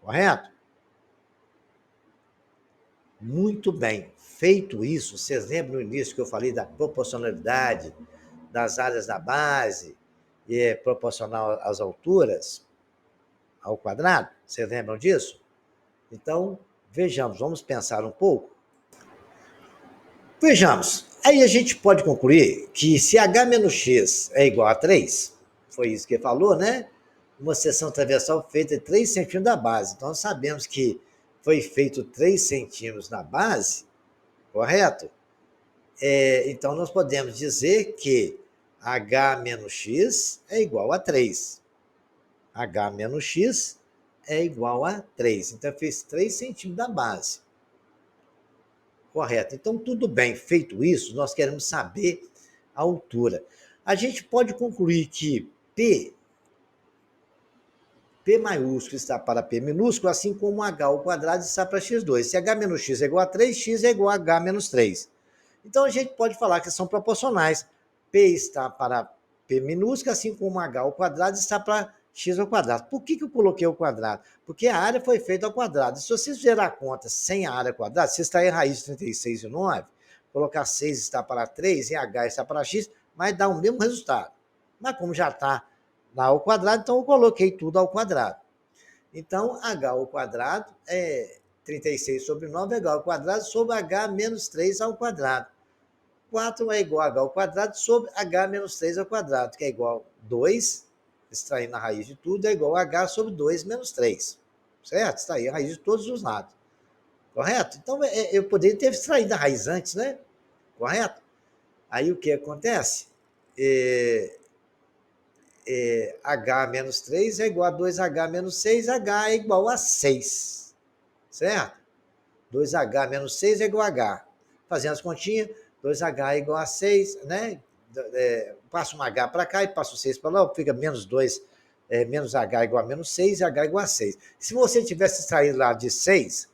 Speaker 1: Correto? Muito bem. Feito isso, vocês lembram no início que eu falei da proporcionalidade das áreas da base e é proporcional às alturas, ao quadrado? Vocês lembram disso? Então, vejamos, vamos pensar um pouco. Vejamos, aí a gente pode concluir que se h menos x é igual a 3, foi isso que ele falou, né? Uma seção transversal feita de 3 centímetros da base. Então, nós sabemos que foi feito 3 centímetros na base, correto? Então, nós podemos dizer que h menos x é igual a 3. H menos x é igual a 3. Então, fez 3 centímetros da base. Correto. Então, tudo bem. Feito isso, nós queremos saber a altura. A gente pode concluir que P maiúsculo está para P minúsculo, assim como H ao quadrado está para x2. Se H menos x é igual a 3, x é igual a H menos 3. Então, a gente pode falar que são proporcionais. P está para P minúsculo, assim como H ao quadrado está para x ao quadrado. Por que eu coloquei o quadrado? Porque a área foi feita ao quadrado. Se vocês fizerem a conta sem a área quadrada, se está em raiz de 36 e 9, colocar 6 está para 3 e H está para x, vai dar o mesmo resultado. Mas como já está lá ao quadrado, então eu coloquei tudo ao quadrado. Então, h ao quadrado é 36 sobre 9 é igual ao quadrado sobre h menos 3 ao quadrado. 4 é igual a h ao quadrado sobre h menos 3 ao quadrado, que é igual a 2, extraindo a raiz de tudo, é igual a h sobre 2 menos 3. Certo? Extrair a raiz de todos os lados. Correto? Então, eu poderia ter extraído a raiz antes, né? Correto? Aí o que acontece? H menos 3 é igual a 2H menos 6, H é igual a 6. Certo? 2H menos 6 é igual a H. Fazendo as continhas, 2H é igual a 6, né? Passo um H para cá e passo 6 para lá, fica menos 2, menos H igual a menos 6 e H igual a 6. Se você tivesse extraído lá de 6,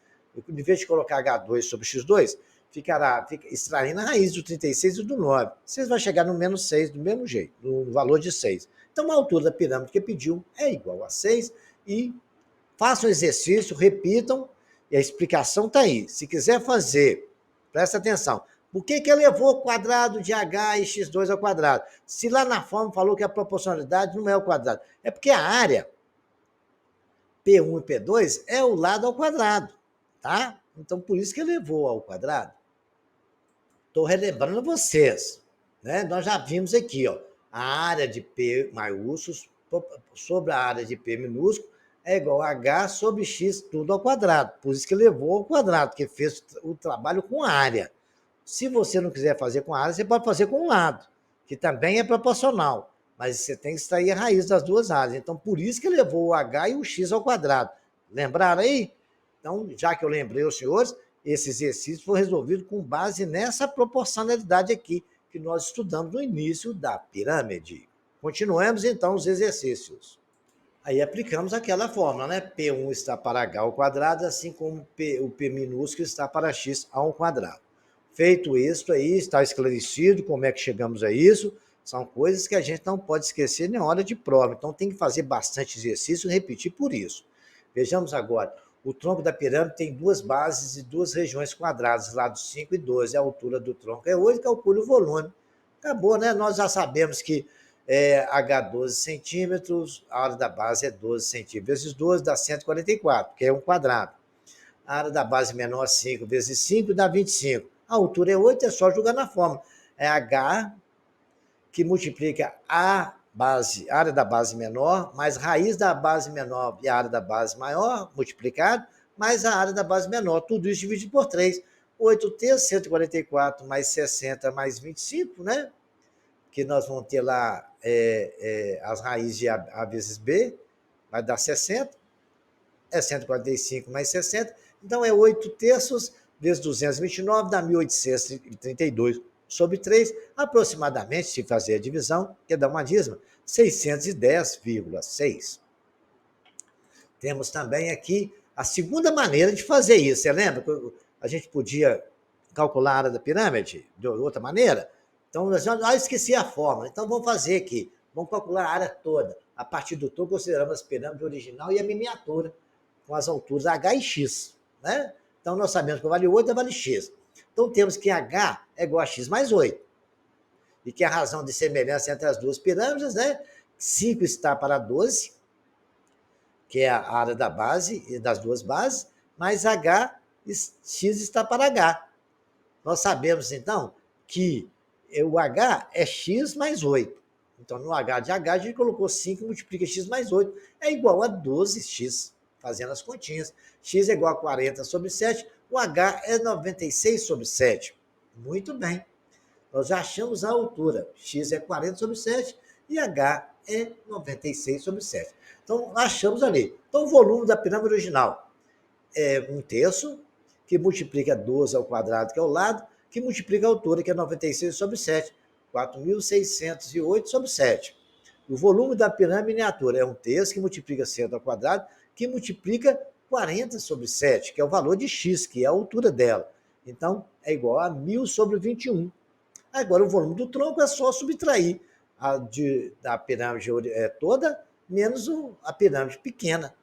Speaker 1: em vez de colocar H2 sobre X2, fica extraindo a raiz do 36 e do 9. Vocês vão chegar no menos 6 do mesmo jeito, no valor de 6. Então, a altura da pirâmide que pediu é igual a 6 e façam o exercício, repitam, e a explicação está aí. Se quiser fazer, presta atenção. Por que ele levou o quadrado de h e x2 ao quadrado? Se lá na forma falou que a proporcionalidade não é o quadrado. É porque a área P1 e P2 é o lado ao quadrado, tá? Então, por isso que ele levou ao quadrado. Estou relembrando vocês, né? Nós já vimos aqui, ó, a área de P maiúsculos sobre a área de P minúsculo é igual a H sobre X tudo ao quadrado. Por isso que levou ao quadrado, que fez o trabalho com a área. Se você não quiser fazer com a área, você pode fazer com o lado, que também é proporcional. Mas você tem que extrair a raiz das duas áreas. Então, por isso que levou o H e o X ao quadrado. Lembraram aí? Então, já que eu lembrei os senhores, esse exercício foi resolvido com base nessa proporcionalidade aqui que nós estudamos no início da pirâmide. Continuemos, então, os exercícios. Aí aplicamos aquela fórmula, né? P1 está para H ao quadrado, assim como o P minúsculo está para X ao quadrado. Feito isso aí, está esclarecido como é que chegamos a isso. São coisas que a gente não pode esquecer na hora de prova. Então, tem que fazer bastante exercício e repetir por isso. Vejamos agora. O tronco da pirâmide tem duas bases e duas regiões quadradas, lados 5 e 12. A altura do tronco é 8, calcule o volume. Acabou, né? Nós já sabemos que H 12 centímetros, a área da base é 12 centímetros vezes 12 dá 144, que é um quadrado. A área da base menor, 5 vezes 5 dá 25. A altura é 8, é só jogar na fórmula. É H que multiplica a área da base menor, mais raiz da base menor e a área da base maior, multiplicado, mais a área da base menor. Tudo isso dividido por 3. 8 terços, 144 mais 60 mais 25, né? Que nós vamos ter lá as raízes de A vezes B, vai dar 60. É 145 mais 60. Então, é 8 terços vezes 229, dá 1.832 sobre 3, aproximadamente, se fazer a divisão, que dá uma dízima, 610,6. Temos também aqui a segunda maneira de fazer isso. Você lembra que a gente podia calcular a área da pirâmide de outra maneira? Então, eu esqueci a fórmula. Então, vamos fazer aqui. Vamos calcular a área toda. A partir do todo, consideramos a pirâmide original e a miniatura, com as alturas H e X. Né? Então, nós sabemos que o vale 8 é vale x. Então, temos que H é igual a x mais 8. E que a razão de semelhança entre as duas pirâmides, né? 5 está para 12, que é a área da base e das duas bases, mais x está para H. Nós sabemos, então, que o H é x mais 8. Então, no H de H, a gente colocou 5 multiplica x mais 8, é igual a 12x, fazendo as continhas. X é igual a 40 sobre 7, o H é 96 sobre 7. Muito bem. Nós já achamos a altura. X é 40 sobre 7 e H é 96 sobre 7. Então, achamos ali. Então, o volume da pirâmide original é 1/3, que multiplica 12 ao quadrado, que é o lado, que multiplica a altura, que é 96 sobre 7. 4.608 sobre 7. O volume da pirâmide miniatura é 1/3, que multiplica 100 ao quadrado, que multiplica 40 sobre 7, que é o valor de x, que é a altura dela. Então, é igual a 1.000 sobre 21. Agora, o volume do tronco é só subtrair da pirâmide toda, menos a pirâmide pequena,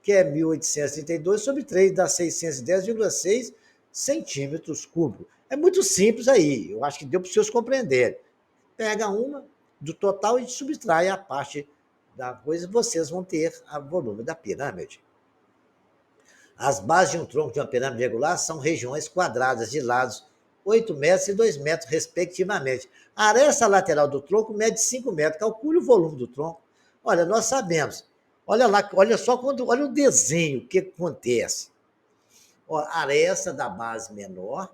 Speaker 1: que é 1.832 sobre 3, dá 610,6 centímetros cúbicos. É muito simples aí, eu acho que deu para os senhores compreenderem. Pega uma do total e subtrai a parte da coisa, vocês vão ter o volume da pirâmide. As bases de um tronco de uma pirâmide regular são regiões quadradas de lados 8 metros e 2 metros, respectivamente. A aresta lateral do tronco mede 5 metros. Calcule o volume do tronco. Olha, nós sabemos. Olha lá, olha só, olha o desenho, o que acontece. Ó, a aresta da base menor,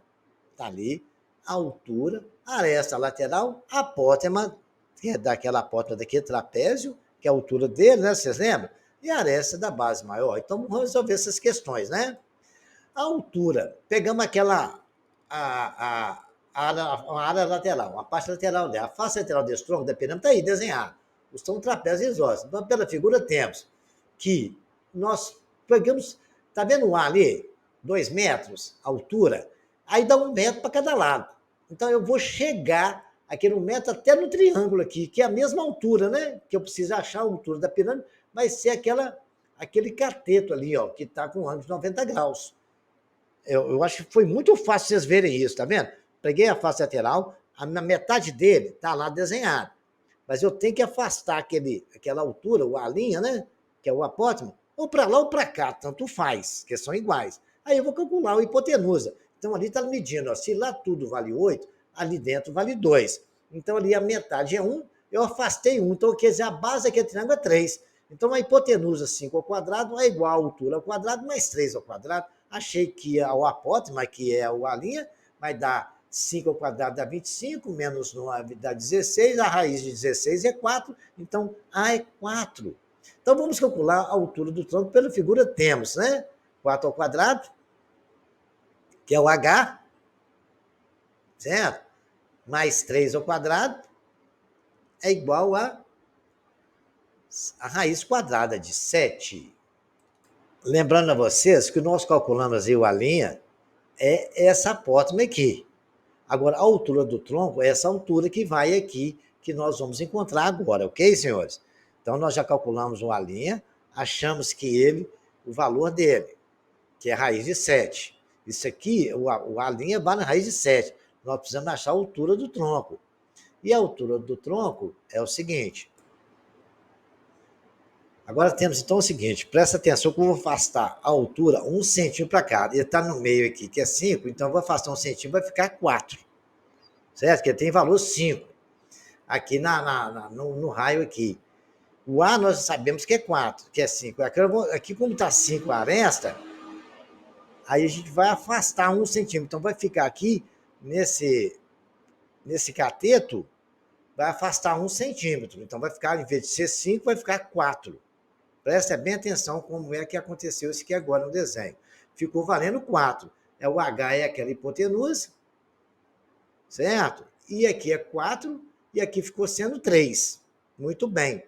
Speaker 1: está ali, a altura, a aresta lateral, a apótema, que é daquela apótema daquele trapézio, que é a altura dele, né? Vocês lembram? E a aresta da base maior. Então, vamos resolver essas questões, né? A altura, pegamos aquela a área lateral, a parte lateral dela, a face lateral desse tronco da pirâmide está aí desenhada. São trapézios isósceles. Então, pela figura, temos que nós pegamos, está vendo o ar ali? 2 metros, altura, aí dá 1 metro para cada lado. Então, eu vou chegar aqui no metro até no triângulo aqui, que é a mesma altura, né? Que eu preciso achar a altura da pirâmide, vai ser aquele cateto ali, ó, que está com ângulo de 90 graus. Eu acho que foi muito fácil vocês verem isso, tá vendo? Peguei a face lateral, na metade dele está lá desenhado. Mas eu tenho que afastar aquela altura, a linha, né? Que é o apótimo, ou para lá ou para cá, tanto faz, que são iguais. Aí eu vou calcular a hipotenusa. Então ali está medindo, ó, se lá tudo vale 8, ali dentro vale 2. Então ali a metade é 1, eu afastei 1. Então quer dizer, a base aqui do triângulo é 3. Então a hipotenusa 5 ao quadrado é igual a altura ao quadrado mais 3 ao quadrado. Achei que o apótema, que é a linha, vai dar 5 ao quadrado dá 25, menos 9 dá 16, a raiz de 16 é 4, então A é 4. Então vamos calcular a altura do tronco pela figura temos, né? 4 ao quadrado, que é o H, certo? Mais 3 ao quadrado é igual a raiz quadrada de 7. Lembrando a vocês que nós calculamos aí a linha é essa apótema aqui. Agora, a altura do tronco é essa altura que vai aqui, que nós vamos encontrar agora, ok, senhores? Então, nós já calculamos uma linha, achamos que o valor dele, que é a raiz de 7. Isso aqui, a linha vai na raiz de 7. Nós precisamos achar a altura do tronco. E a altura do tronco é o seguinte. Agora temos então o seguinte, presta atenção que eu vou afastar a altura 1 centímetro para cá. Ele está no meio aqui, que é 5, então eu vou afastar 1 centímetro, vai ficar 4. Certo? Que tem valor 5. Aqui no raio aqui. O A nós sabemos que é 4, que é 5. Aqui como está 5 a aresta, aí a gente vai afastar 1 centímetro. Então vai ficar aqui, nesse cateto, vai afastar 1 centímetro. Então vai ficar, em vez de ser 5, vai ficar 4. Presta bem atenção como é que aconteceu isso aqui agora no desenho. Ficou valendo 4. O H é aquela hipotenusa, certo? E aqui é 4, e aqui ficou sendo 3. Muito bem.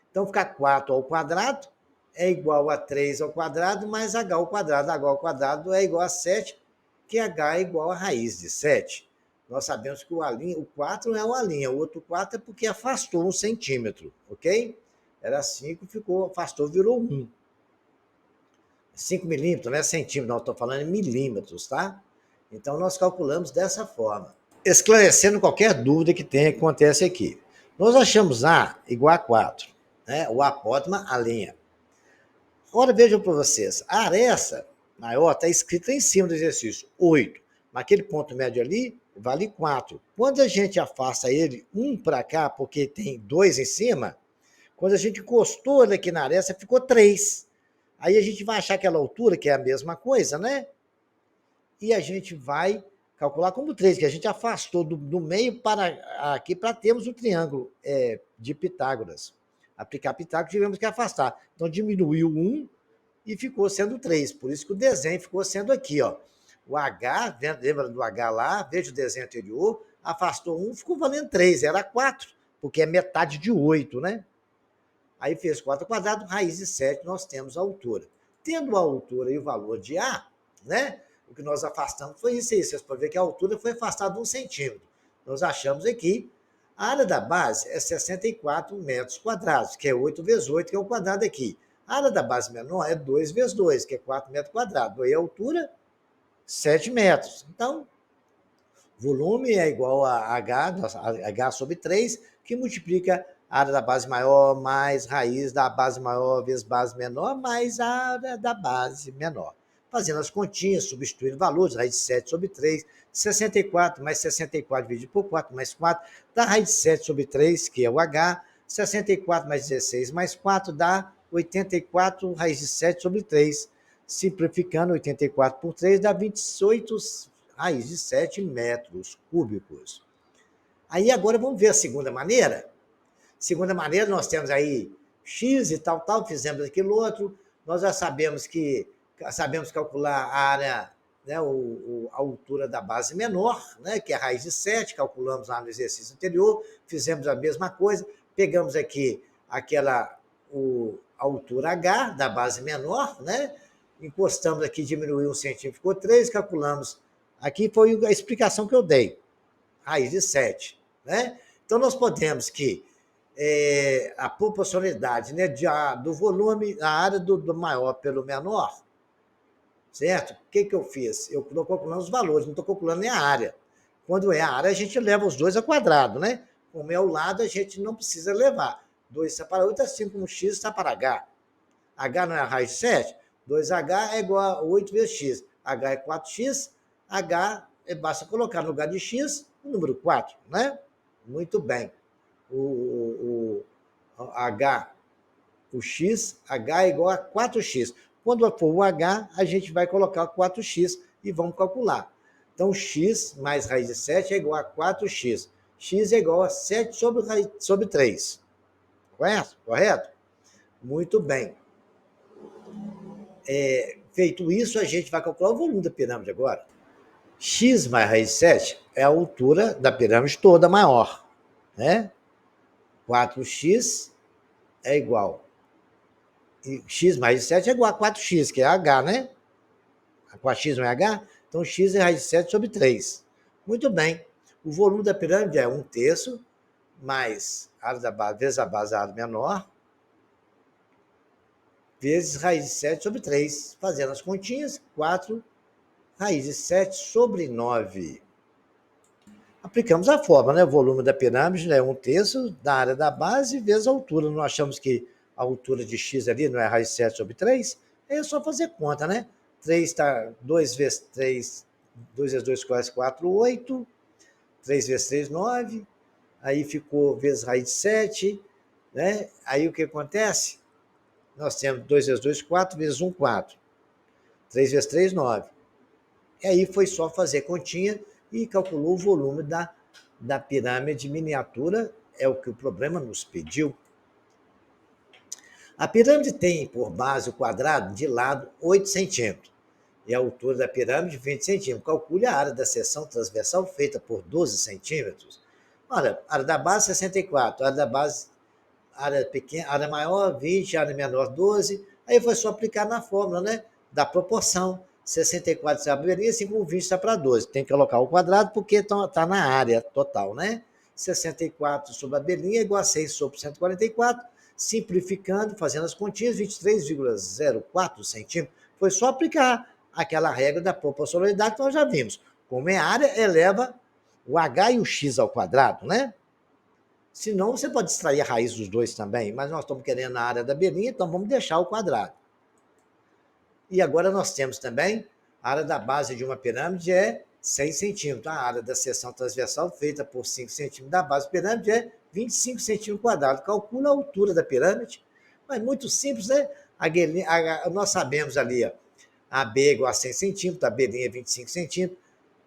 Speaker 1: Então, ficar 4 ao quadrado é igual a 3 ao quadrado, mais H ao quadrado. H ao quadrado é igual a 7, que H é igual a raiz de 7. Nós sabemos que o 4 é uma linha, o outro 4 é porque afastou 1 centímetro, ok? Era 5, afastou, virou 1. 5 milímetros, não é centímetro, não, estou falando em milímetros, tá? Então, nós calculamos dessa forma. Esclarecendo qualquer dúvida que tenha que acontece aqui. Nós achamos A igual a 4, né? O apótema, a linha. Agora vejam para vocês, a aresta maior está escrita em cima do exercício, 8. Naquele ponto médio ali, vale 4. Quando a gente afasta ele, um para cá, porque tem 2 em cima, quando a gente encostou ele aqui na aresta, ficou 3. Aí a gente vai achar aquela altura, que é a mesma coisa, né? E a gente vai calcular como 3, que a gente afastou do meio para aqui para termos o triângulo de Pitágoras. Aplicar Pitágoras, tivemos que afastar. Então diminuiu 1 e ficou sendo 3. Por isso que o desenho ficou sendo aqui, ó. O H, lembra do H lá? Veja o desenho anterior, afastou 1, ficou valendo 3, era 4, porque é metade de 8, né? Aí fez 4 ao quadrado, raiz de 7, nós temos a altura. Tendo a altura e o valor de A, né? O que nós afastamos foi isso aí. Vocês podem ver que a altura foi afastada 1 centímetro. Nós achamos aqui, a área da base é 64 metros quadrados, que é 8 vezes 8, que é o quadrado aqui. A área da base menor é 2 vezes 2, que é 4 metros quadrados. Aí a altura, 7 metros. Então, volume é igual a H sobre 3, que multiplica a área da base maior mais raiz da base maior vezes base menor mais a área da base menor. Fazendo as continhas, substituindo valores, raiz de 7 sobre 3, 64 mais 64 dividido por 4 mais 4, dá raiz de 7 sobre 3, que é o H, 64 mais 16 mais 4 dá 84 raiz de 7 sobre 3. Simplificando, 84 por 3 dá 28 raiz de 7 metros cúbicos. Aí agora vamos ver a segunda maneira. Segunda maneira, nós temos aí x e tal, fizemos aquilo outro, nós já sabemos calcular a área, né, a altura da base menor, né, que é a raiz de 7, calculamos lá no exercício anterior, fizemos a mesma coisa, pegamos aqui a altura H da base menor, né, encostamos aqui, diminuiu 1 centímetro, ficou 3, calculamos. Aqui foi a explicação que eu dei, raiz de 7. Né? Então, nós podemos que a proporcionalidade, né, do volume, a área do maior pelo menor, certo? O que eu fiz? Eu estou calculando os valores, não estou calculando nem a área. Quando é a área, a gente leva os dois ao quadrado, né? Como é o lado, a gente não precisa levar. 2 está para 8, assim como x está para h. H não é a raiz de 7? 2h é igual a 8 vezes x. H é 4x, h basta colocar no lugar de x o número 4, né? Muito bem. O h, o x, h é igual a 4x. Quando for o h, a gente vai colocar 4x e vamos calcular. Então, x mais raiz de 7 é igual a 4x. X é igual a 7 sobre 3. Correto? Correto? Muito bem. Feito isso, a gente vai calcular o volume da pirâmide agora. X mais raiz de 7 é a altura da pirâmide toda maior. Né? 4x é igual. E x mais de 7 é igual a 4x, que é h, né? 4x não é h? Então, x é raiz de 7 sobre 3. Muito bem. O volume da pirâmide é 1/3 mais a área da base vezes a base da área menor, vezes raiz de 7 sobre 3. Fazendo as continhas, 4 raiz de 7 sobre 9. Aplicamos a fórmula, né? O volume da pirâmide é 1/3 da área da base vezes a altura. Não achamos que a altura de x ali não é raiz de 7 sobre 3? É só fazer conta, né? 3 está 2 vezes 3, 2 vezes 2 quase 4, 8. 3 vezes 3, 9. Aí ficou vezes raiz de 7, né? Aí o que acontece? Nós temos 2 vezes 2, 4, vezes 1, 4. 3 vezes 3, 9. E aí foi só fazer continha e calculou o volume da pirâmide miniatura, é o que o problema nos pediu. A pirâmide tem por base o quadrado de lado 8 centímetros e a altura da pirâmide 20 centímetros. Calcule a área da seção transversal feita por 12 centímetros. Olha, a área da base 64, a área da base, área pequena, área maior 20, área menor 12. Aí foi só aplicar na fórmula, né, da proporção. 64 está para a belinha, 5 com 20 está para 12. Tem que colocar o quadrado porque está na área total, né? 64 sobre a belinha é igual a 6 sobre 144. Simplificando, fazendo as continhas, 23,04 centímetros. Foi só aplicar aquela regra da proporcionalidade que nós já vimos. Como é área, eleva o h e o x ao quadrado, né? Senão, você pode extrair a raiz dos dois também, mas nós estamos querendo a área da beirinha, então vamos deixar o quadrado. E agora nós temos também a área da base de uma pirâmide é 6 centímetros. A área da seção transversal feita por 5 centímetros da base da pirâmide é 25 centímetros quadrados. Calcula a altura da pirâmide. Mas muito simples, né? Nós sabemos ali, ó, a B é igual a 100 centímetros, a beirinha é 25 centímetros,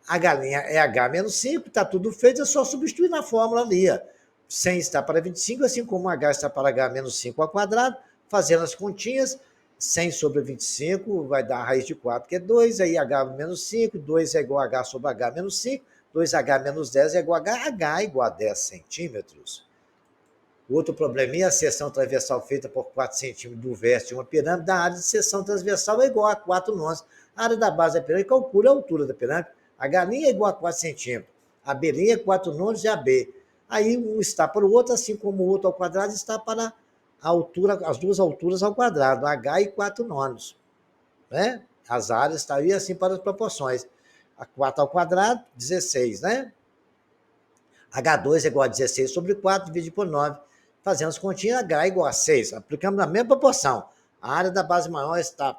Speaker 1: a galinha é H menos 5, está tudo feito, é só substituir na fórmula ali. Ó. 100 está para 25, assim como H está para H menos 5 ao quadrado, fazendo as continhas, 100 sobre 25 vai dar a raiz de 4, que é 2, aí H menos 5, 2 é igual a H sobre H menos 5, 2H menos 10 é igual a H, H é igual a 10 centímetros. Outro probleminha, a seção transversal feita por 4 centímetros do vértice de uma pirâmide, a área de seção transversal é igual a 4 nons. A área da base da pirâmide calcula a altura da pirâmide. A galinha é igual a 4 centímetros, a beirinha é 4 nons e a B. Aí um está para o outro, assim como o outro ao quadrado está para a altura, as duas alturas ao quadrado, H e 4 nonos. Né? As áreas estão aí assim para as proporções. A 4 ao quadrado, 16, né? H2 é igual a 16 sobre 4, dividido por 9. Fazendo as continhas, H é igual a 6. Aplicamos na mesma proporção. A área da base maior está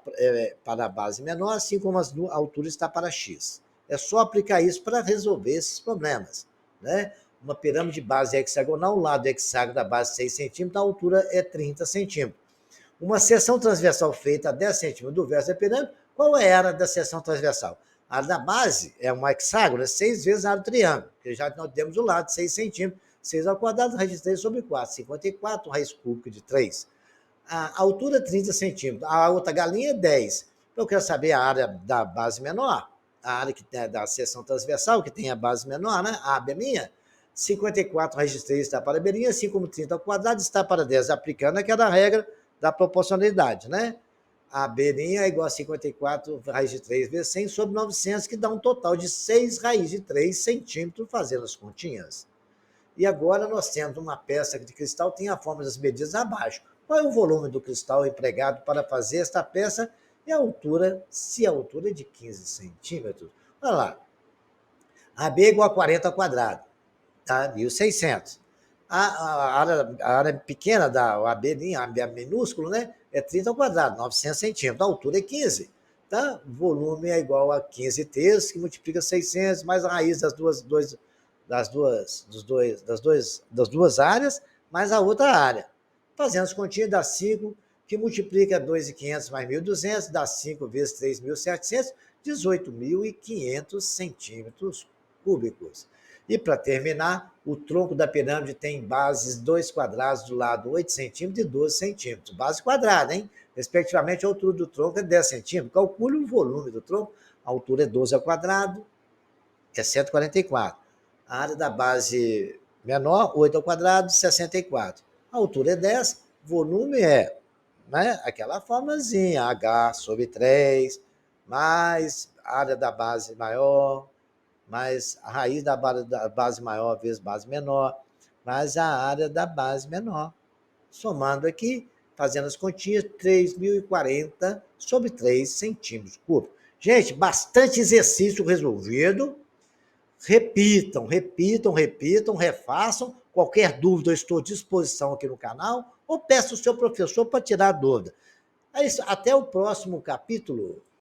Speaker 1: para a base menor, assim como a altura está para x. É só aplicar isso para resolver esses problemas. Né? Uma pirâmide de base hexagonal, o lado hexágono da base 6 centímetros, a altura é 30 centímetros. Uma seção transversal feita a 10 centímetros do verso da pirâmide, qual é a área da seção transversal? A área da base é um hexágono, é 6 vezes a área do triângulo, que já nós temos o lado, 6 centímetros, 6 ao quadrado, raiz de 3 sobre 4, 54, raiz cúbica de 3. A altura é 30 centímetros, a outra galinha é 10. Então, eu quero saber a área da base menor, a área que tem da seção transversal, que tem a base menor, né? A beirinha, 54 raiz de 3 está para a beirinha, assim como 30 ao quadrado está para 10, aplicando aquela regra da proporcionalidade, né? A beirinha é igual a 54 raiz de 3 vezes 100 sobre 900, que dá um total de 6 raiz de 3 centímetros, fazendo as continhas. E agora nós temos uma peça de cristal, tem a forma das medidas abaixo. Qual é o volume do cristal empregado para fazer esta peça e a altura, se a altura é de 15 centímetros? Olha lá. A B é igual a 40 ao quadrado, tá? 1.600. A área pequena da AB, a minúsculo, né? É 30 ao quadrado, 900 centímetros. A altura é 15. Tá? O volume é igual a 15 terços, que multiplica 600, mais a raiz das duas áreas, mais a outra área. Fazendo as continhas, dá 5, que multiplica 2.500 mais 1.200, dá 5 vezes 3.700, 18.500 centímetros cúbicos. E, para terminar, o tronco da pirâmide tem bases 2 quadrados do lado 8 centímetros e 12 centímetros. Base quadrada, hein? Respectivamente, a altura do tronco é 10 centímetros. Calcule o volume do tronco. A altura é 12 ao quadrado, é 144. A área da base menor, 8 ao quadrado, 64. A altura é 10, volume é, né, aquela formulazinha, H sobre 3, mais a área da base maior, mais a raiz da base maior vezes base menor, mais a área da base menor. Somando aqui, fazendo as continhas, 3.040 sobre 3 centímetros cúbicos. Gente, bastante exercício resolvido. Repitam, repitam, repitam, refaçam. Qualquer dúvida, eu estou à disposição aqui no canal, ou peça o seu professor para tirar a dúvida. É isso, até o próximo capítulo.